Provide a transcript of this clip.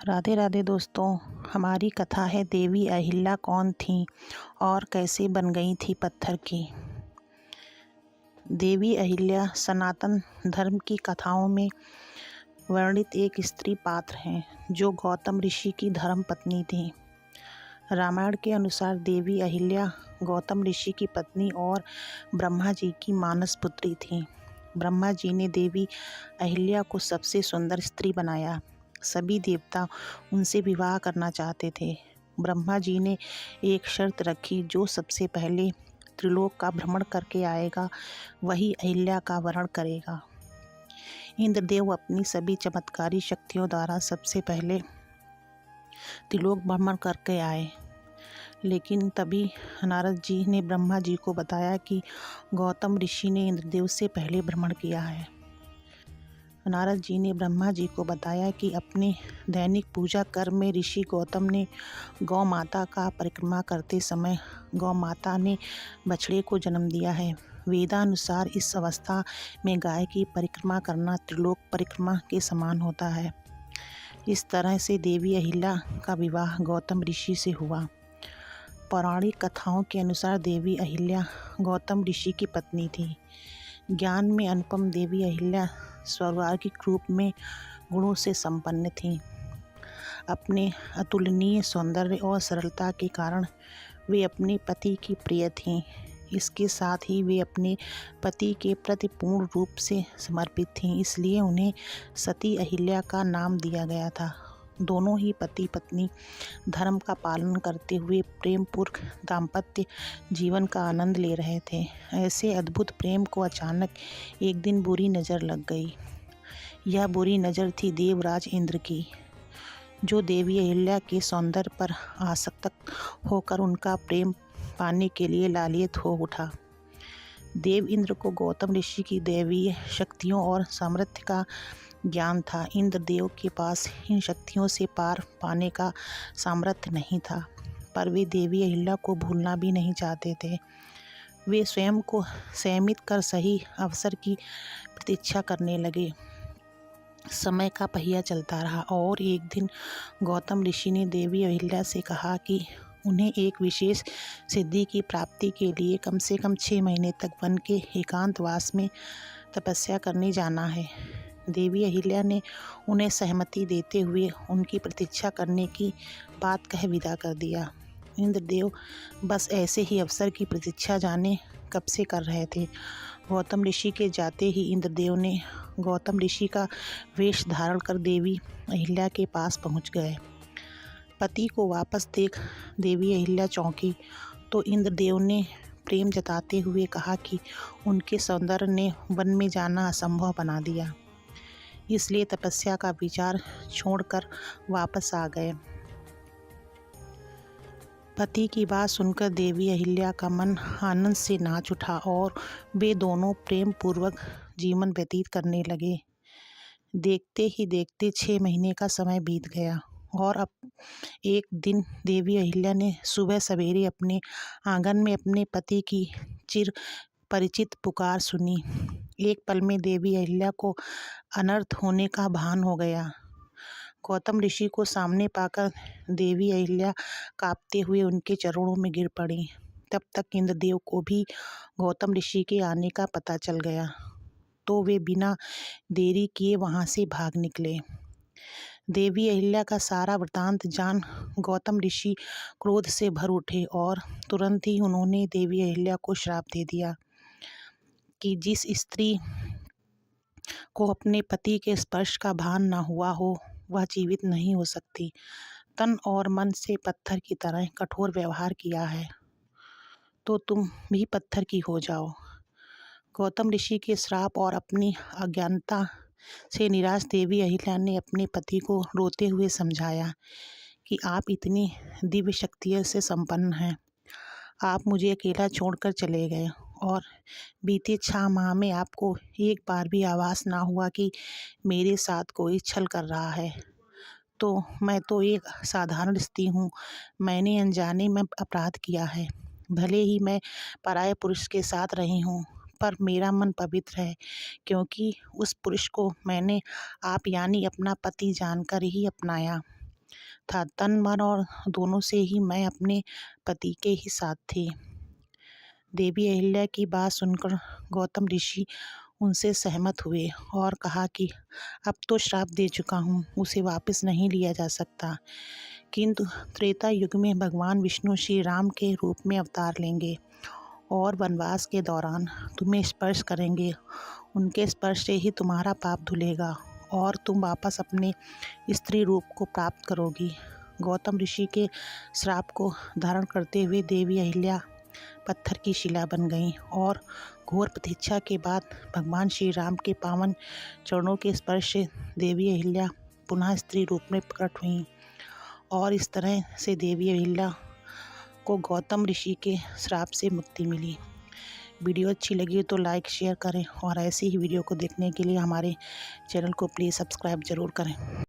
राधे राधे दोस्तों। हमारी कथा है देवी अहिल्या कौन थीं और कैसे बन गई थी पत्थर की। देवी अहिल्या सनातन धर्म की कथाओं में वर्णित एक स्त्री पात्र हैं जो गौतम ऋषि की धर्म पत्नी थी। रामायण के अनुसार देवी अहिल्या गौतम ऋषि की पत्नी और ब्रह्मा जी की मानस पुत्री थी। ब्रह्मा जी ने देवी अहिल्या को सबसे सुंदर स्त्री बनाया। सभी देवता उनसे विवाह करना चाहते थे। ब्रह्मा जी ने एक शर्त रखी, जो सबसे पहले त्रिलोक का भ्रमण करके आएगा वही अहिल्या का वरण करेगा। इंद्रदेव अपनी सभी चमत्कारी शक्तियों द्वारा सबसे पहले त्रिलोक भ्रमण करके आए, लेकिन तभी नारद जी ने ब्रह्मा जी को बताया कि गौतम ऋषि ने इंद्रदेव से पहले भ्रमण किया है। नारद जी ने ब्रह्मा जी को बताया कि अपने दैनिक पूजा कर्म में ऋषि गौतम ने गौ माता का परिक्रमा करते समय गौ माता ने बछड़े को जन्म दिया है। वेदानुसार इस अवस्था में गाय की परिक्रमा करना त्रिलोक परिक्रमा के समान होता है। इस तरह से देवी अहिल्या का विवाह गौतम ऋषि से हुआ। पौराणिक कथाओं के अनुसार देवी अहिल्या गौतम ऋषि की पत्नी थी। ज्ञान में अनुपम देवी अहिल्या स्वर्गाधिक रूप में गुणों से संपन्न थीं। अपने अतुलनीय सौंदर्य और सरलता के कारण वे अपने पति की प्रिय थीं। इसके साथ ही वे अपने पति के प्रति पूर्ण रूप से समर्पित थीं, इसलिए उन्हें सती अहिल्या का नाम दिया गया था। दोनों ही पति पत्नी धर्म का पालन करते हुए प्रेमपूर्ण दाम्पत्य जीवन का आनंद ले रहे थे। ऐसे अद्भुत प्रेम को अचानक एक दिन बुरी नज़र लग गई। यह बुरी नज़र थी देवराज इंद्र की, जो देवी अहिल्या के सौंदर्य पर आसक्त होकर उनका प्रेम पाने के लिए लालित हो उठा। देव इंद्र को गौतम ऋषि की दैवीय शक्तियों और सामर्थ्य का ज्ञान था। इंद्रदेव के पास इन शक्तियों से पार पाने का सामर्थ्य नहीं था, पर वे देवी अहिल्या को भूलना भी नहीं चाहते थे। वे स्वयं को संयमित कर सही अवसर की प्रतीक्षा करने लगे। समय का पहिया चलता रहा और एक दिन गौतम ऋषि ने देवी अहिल्या से कहा कि उन्हें एक विशेष सिद्धि की प्राप्ति के लिए कम से कम 6 महीने तक वन के एकांतवास में तपस्या करने जाना है। देवी अहिल्या ने उन्हें सहमति देते हुए उनकी प्रतीक्षा करने की बात कह विदा कर दिया। इंद्रदेव बस ऐसे ही अवसर की प्रतीक्षा जाने कब से कर रहे थे। गौतम ऋषि के जाते ही इंद्रदेव ने गौतम ऋषि का वेश धारण कर देवी अहिल्या के पास पहुंच गए। पति को वापस देख देवी अहिल्या चौंकी तो इंद्रदेव ने प्रेम जताते हुए कहा कि उनके सौंदर्य ने वन में जाना असंभव बना दिया, इसलिए तपस्या का विचार छोड़कर वापस आ गए। पति की बात सुनकर देवी अहिल्या का मन आनंद से नाच उठा और वे दोनों प्रेम पूर्वक जीवन व्यतीत करने लगे। देखते ही देखते 6 महीने का समय बीत गया और अब एक दिन देवी अहिल्या ने सुबह सवेरे अपने आंगन में अपने पति की चिर परिचित पुकार सुनी। एक पल में देवी अहिल्या को अनर्थ होने का भान हो गया। गौतम ऋषि को सामने पाकर देवी अहिल्या कांपते हुए उनके चरणों में गिर पड़ी। तब तक इंद्रदेव को भी गौतम ऋषि के आने का पता चल गया, तो वे बिना देरी किए वहां से भाग निकले। देवी अहिल्या का सारा वृतांत जान गौतम ऋषि क्रोध से भर उठे और तुरंत ही उन्होंने देवी अहिल्या को श्राप दे दिया कि जिस स्त्री को अपने पति के स्पर्श का भान न हुआ हो वह जीवित नहीं हो सकती। तन और मन से पत्थर की तरह कठोर व्यवहार किया है तो तुम भी पत्थर की हो जाओ। गौतम ऋषि के श्राप और अपनी अज्ञानता से निराश देवी अहिल्या ने अपने पति को रोते हुए समझाया कि आप इतनी दिव्य शक्तियों से संपन्न हैं, आप मुझे अकेला छोड़कर चले गए और बीते 6 माह में आपको एक बार भी आभास ना हुआ कि मेरे साथ कोई छल कर रहा है। तो मैं तो एक साधारण स्त्री हूँ, मैंने अनजाने में अपराध किया है। भले ही मैं पराये पुरुष के साथ रही हूँ, पर मेरा मन पवित्र है, क्योंकि उस पुरुष को मैंने आप यानी अपना पति जानकर ही अपनाया। था। तन मन और दोनों से ही मैं अपने पति के ही साथ थी। देवी अहिल्या की बात सुनकर गौतम ऋषि उनसे सहमत हुए और कहा कि अब तो श्राप दे चुका हूँ, उसे वापस नहीं लिया जा सकता। किंतु त्रेता युग में भगवान विष्णु श्री राम के रूप में अवतार लेंगे और वनवास के दौरान तुम्हें स्पर्श करेंगे। उनके स्पर्श से ही तुम्हारा पाप धुलेगा और तुम वापस अपने स्त्री रूप को प्राप्त करोगी। गौतम ऋषि के श्राप को धारण करते हुए देवी अहिल्या पत्थर की शिला बन गईं और घोर प्रतीक्षा के बाद भगवान श्री राम के पावन चरणों के स्पर्श से देवी अहिल्या पुनः स्त्री रूप में प्रकट हुईं और इस तरह से देवी अहिल्या को गौतम ऋषि के श्राप से मुक्ति मिली। वीडियो अच्छी लगी तो लाइक शेयर करें और ऐसी ही वीडियो को देखने के लिए हमारे चैनल को प्लीज़ सब्सक्राइब ज़रूर करें।